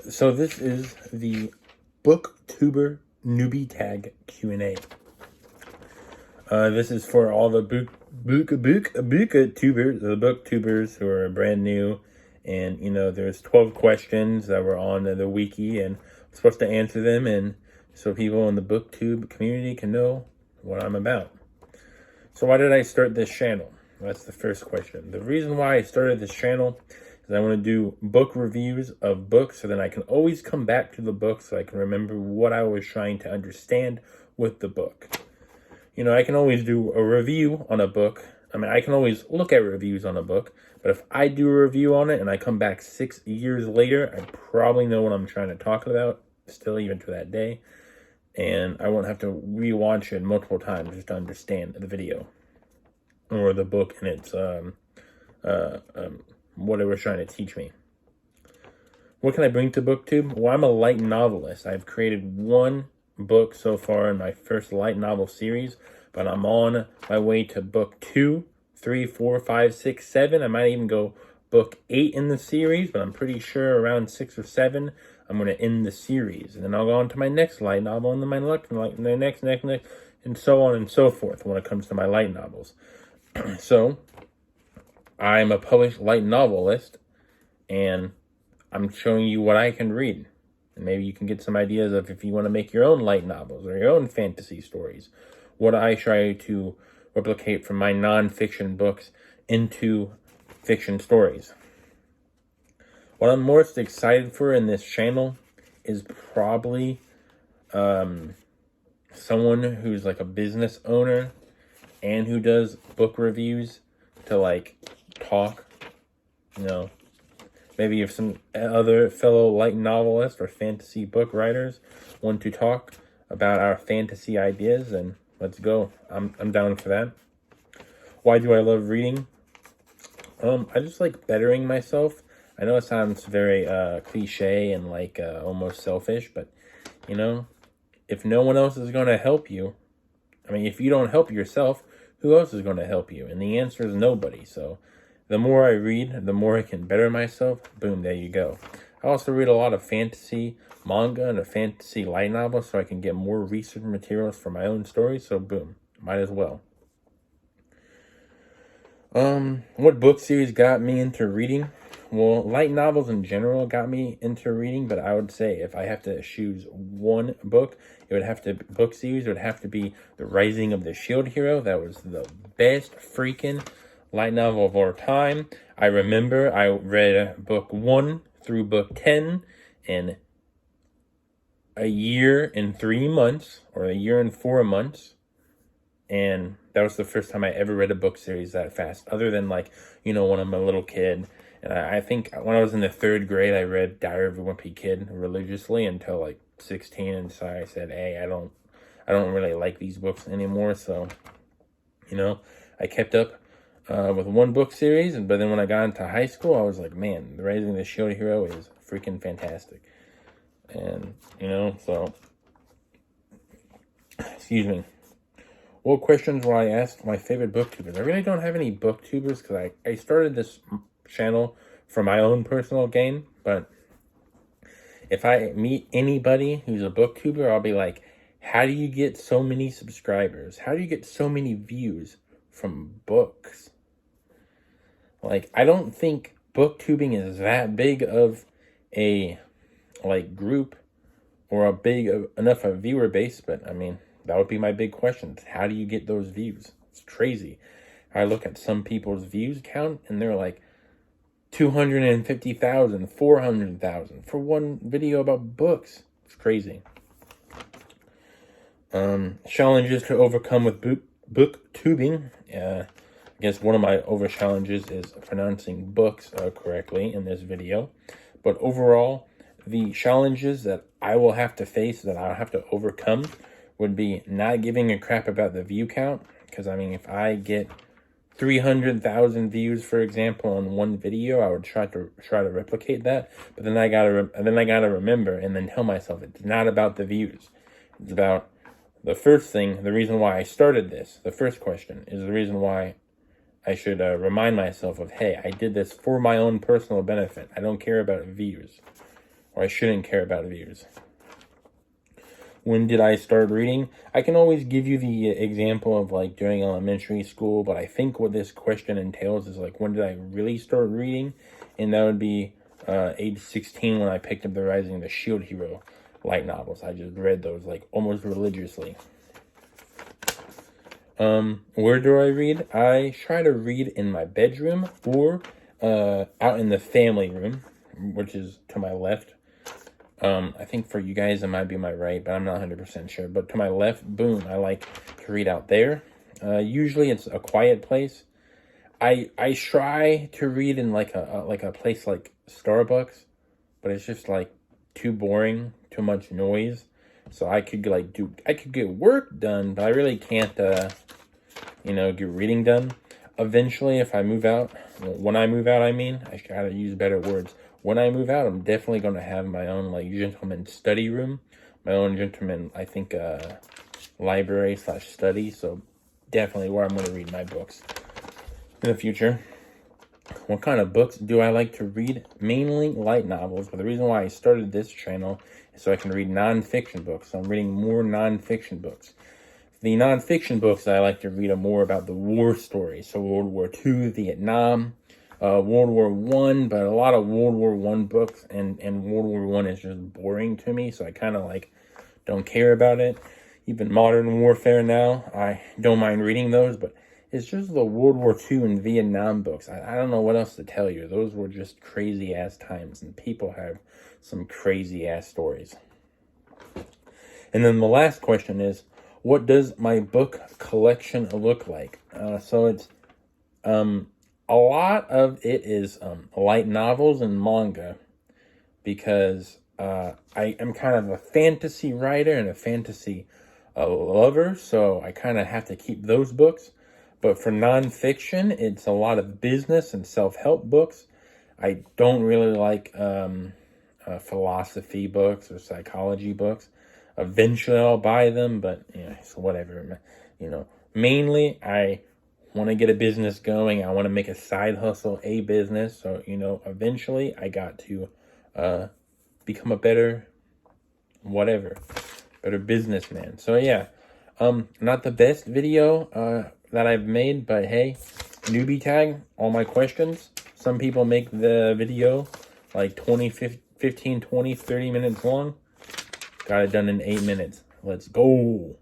So this is the Booktuber Newbie Tag Q&A. This is for all the booktubers, the booktubers who are brand new. And, there's 12 questions that were on the wiki, and I'm supposed to answer them, and so people in the booktube community can know what I'm about. So why did I start this channel? That's the first question. The reason why I started this channel is I want to do book reviews of books, so then I can always come back to the book so I can remember what I was trying to understand with the book. I can always do a review on a book. I can always look at reviews on a book, but if I do a review on it and I come back 6 years later, I probably know what I'm trying to talk about, still even to that day, and I won't have to rewatch it multiple times just to understand the video or the book and its what it was trying to teach me. What can I bring to BookTube? Well, I'm a light novelist. I've created one book so far in my first light novel series, but I'm on my way to book 2, 3, 4, 5, 6, 7. I might even go book 8 in the series, but I'm pretty sure around 6 or 7, I'm going to end the series. And then I'll go on to my next light novel, and then my next, and so on and so forth when it comes to my light novels. So, I'm a published light novelist, and I'm showing you what I can read. And maybe you can get some ideas of if you want to make your own light novels or your own fantasy stories. What I try to replicate from my non-fiction books into fiction stories. What I'm most excited for in this channel is probably someone who's like a business owner and who does book reviews to talk, maybe if some other fellow light novelists or fantasy book writers want to talk about our fantasy ideas, then let's go. I'm down for that. Why do I love reading? I just like bettering myself. I know it sounds very cliche and almost selfish, but if no one else is going to help you, if you don't help yourself, who else is going to help you? And the answer is nobody. So the more I read, the more I can better myself. Boom, there you go. I also read a lot of fantasy manga and a fantasy light novel so I can get more research materials for my own stories. So boom, might as well. What book series got me into reading? Well, light novels in general got me into reading, but I would say if I have to choose one book, it would have to be The Rising of the Shield Hero. That was the best freaking light novel of all time. I remember I read book 1 through book 10 in a year and 3 months, or a year and 4 months. And that was the first time I ever read a book series that fast, other than when I'm a little kid. And I think when I was in the 3rd grade, I read Diary of a Wimpy Kid religiously until 16. And so I said, hey, I don't really like these books anymore. So, I kept up with one book series. But then when I got into high school, I was like, man, The Rising of the Shield Hero is freaking fantastic. And, so, excuse me. What questions will I ask my favorite booktubers? I really don't have any booktubers because I started this channel for my own personal gain. But if I meet anybody who's a booktuber, I'll be like, how do you get so many subscribers? How do you get so many views from books? I don't think booktubing is that big of a group or a big enough a viewer base, but that would be my big question. How do you get those views? It's crazy. I look at some people's views count, and they're 250,000, 400,000 for one video about books. It's crazy. Challenges to overcome with booktubing. I guess one of my challenges is pronouncing books correctly in this video. But overall, the challenges that I will have to face, that I'll have to overcome, would be not giving a crap about the view count. Because, if I get 300,000 views, for example, on one video, I would try to replicate that. But then I gotta remember and then tell myself it's not about the views. It's about the first thing, the reason why I started this. The first question is the reason why I should remind myself of, hey, I did this for my own personal benefit. I don't care about views. or I shouldn't care about views. When did I start reading? I can always give you the example of like during elementary school, but I think what this question entails is like, when did I really start reading? And that would be age 16 when I picked up the Rising of the Shield Hero light novels. I just read those like almost religiously. Where do I read? I try to read in my bedroom or out in the family room, which is to my left. I think for you guys it might be my right, but I'm not 100% sure. But to my left, boom, I like to read out there. Usually it's a quiet place. I try to read in like a place like Starbucks, but it's just like too boring, too much noise. So I could get work done, but I really can't get reading done. Eventually, if I move out, when I move out, I mean, I gotta use better words. When I move out, I'm definitely gonna have my own like gentleman study room, my own gentleman, I think, library/study. So definitely where I'm gonna read my books in the future. What kind of books do I like to read? Mainly light novels, but the reason why I started this channel is so I can read nonfiction books. So I'm reading more nonfiction books. The nonfiction books I like to read are more about the war stories. So World War II, Vietnam, World War I, but a lot of World War I books and World War I is just boring to me. So I kind of like don't care about it. Even Modern Warfare now, I don't mind reading those, but it's just the World War II and Vietnam books. I don't know what else to tell you. Those were just crazy ass times, and people have some crazy ass stories. And then the last question is, what does my book collection look like? So it's a lot of it is light novels and manga, because I am kind of a fantasy writer and a fantasy lover, so I kind of have to keep those books. But for nonfiction, it's a lot of business and self-help books. I don't really like philosophy books or psychology books. Eventually I'll buy them, but so whatever. Mainly I want to get a business going. I want to make a side hustle, a business. So, eventually I got to become a better businessman. So yeah, not the best video that I've made, but hey, newbie tag, all my questions. Some people make the video like 15, 20, 30 minutes long. Got it done in 8 minutes. Let's go.